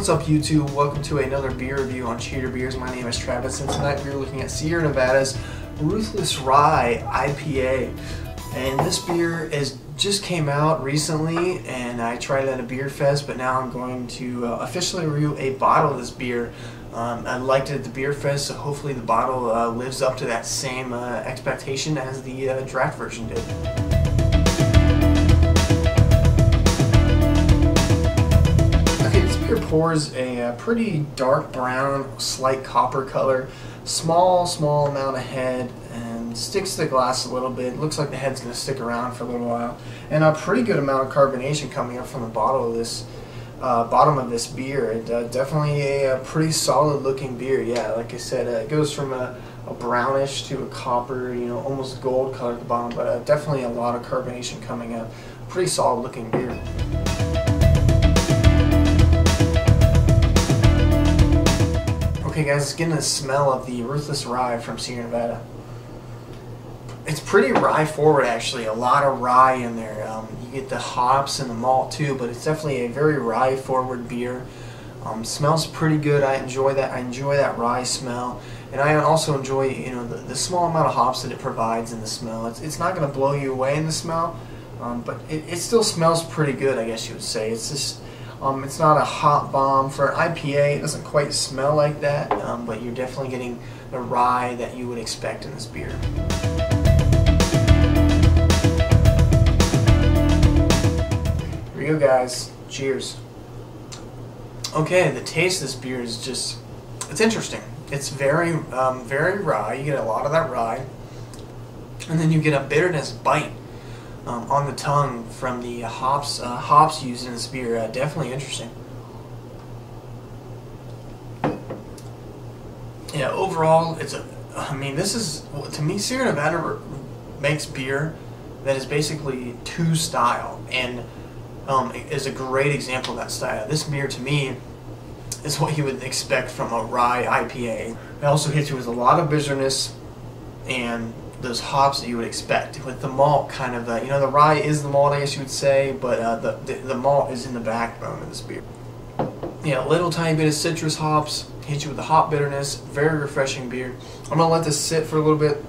What's up YouTube? Welcome to another beer review on Cheater Beers. My name is Travis and tonight we're looking at Sierra Nevada's Ruthless Rye IPA. And this beer just came out recently and I tried it at a beer fest, but now I'm going to officially review a bottle of this beer. I liked it at the beer fest, so hopefully the bottle lives up to that same expectation as the draft version did. Beer pours a pretty dark brown, slight copper color, small amount of head, and sticks to the glass a little bit. Looks like the head's going to stick around for a little while, and a pretty good amount of carbonation coming up from the bottle of this bottom of this beer. Definitely a pretty solid looking beer. Yeah, like I said, it goes from a brownish to a copper, almost gold color at the bottom, but definitely a lot of carbonation coming up. Pretty solid looking beer. Okay guys, let's get into the smell of the Ruthless Rye from Sierra Nevada. It's pretty rye forward actually, a lot of rye in there. You get the hops and the malt too, but it's definitely a very rye forward beer. Smells pretty good. I enjoy that. I enjoy that rye smell, and I also enjoy the small amount of hops that it provides in the smell. It's not going to blow you away in the smell, but it still smells pretty good, I guess you would say. It's just it's not a hot bomb. For an IPA, it doesn't quite smell like that, but you're definitely getting the rye that you would expect in this beer. Here we go guys, cheers. Okay, the taste of this beer is just, it's interesting. It's very rye. You get a lot of that rye, and then you get a bitterness bite on the tongue from the hops used in this beer. Definitely interesting. Yeah, overall, this is, to me, Sierra Nevada makes beer that is basically to style, and is a great example of that style. This beer, to me, is what you would expect from a rye IPA. It also hits you with a lot of bitterness and those hops that you would expect, with the malt kind of the rye is the malt, I guess you would say, but the malt is in the backbone of this beer. Yeah, a little tiny bit of citrus hops, hit you with the hop bitterness. Very refreshing beer. I'm gonna let this sit for a little bit,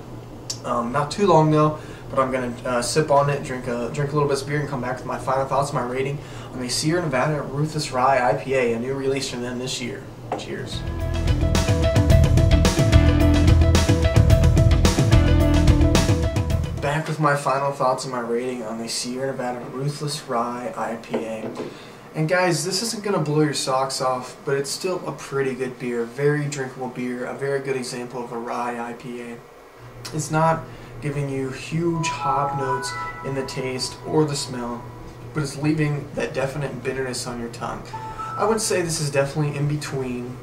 not too long though, but I'm gonna sip on it, drink a little bit of beer, and come back with my final thoughts, my rating on the Sierra Nevada Ruthless Rye IPA, a new release from them this year. Cheers. Back with my final thoughts and my rating on the Sierra Nevada Ruthless Rye IPA. And guys, this isn't going to blow your socks off, but it's still a pretty good beer, very drinkable beer, a very good example of a rye IPA. It's not giving you huge hop notes in the taste or the smell, but it's leaving that definite bitterness on your tongue. I would say this is definitely in between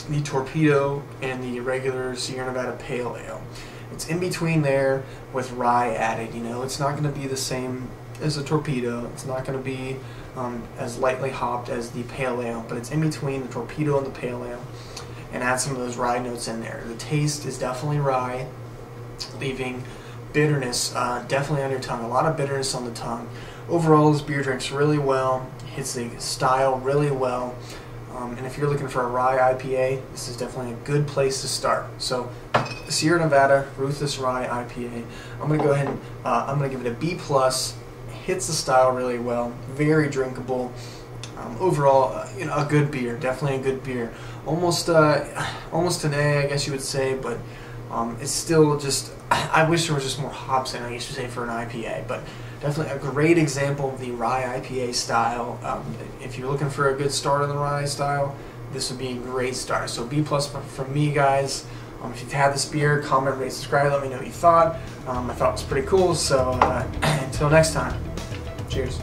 the Torpedo and the regular Sierra Nevada Pale Ale. It's in between there with rye added. It's not going to be the same as a Torpedo. It's not going to be as lightly hopped as the Pale Ale, but it's in between the Torpedo and the Pale Ale, and add some of those rye notes in there. The taste is definitely rye, leaving bitterness definitely on your tongue. A lot of bitterness on the tongue. Overall, this beer drinks really well, hits the style really well. And if you're looking for a rye IPA, this is definitely a good place to start. So, Sierra Nevada Ruthless Rye IPA. I'm going to go ahead and I'm going to give it a B+. Hits the style really well. Very drinkable. Overall, a good beer. Definitely a good beer. Almost an A, I guess you would say, but it's still just. I wish there was just more hops in it, I guess you say, for an IPA, but definitely a great example of the rye IPA style. If you're looking for a good start on the rye style, this would be a great start. So B+ from me, guys. If you've had this beer, comment, rate, subscribe, let me know what you thought. I thought it was pretty cool, so until next time, cheers.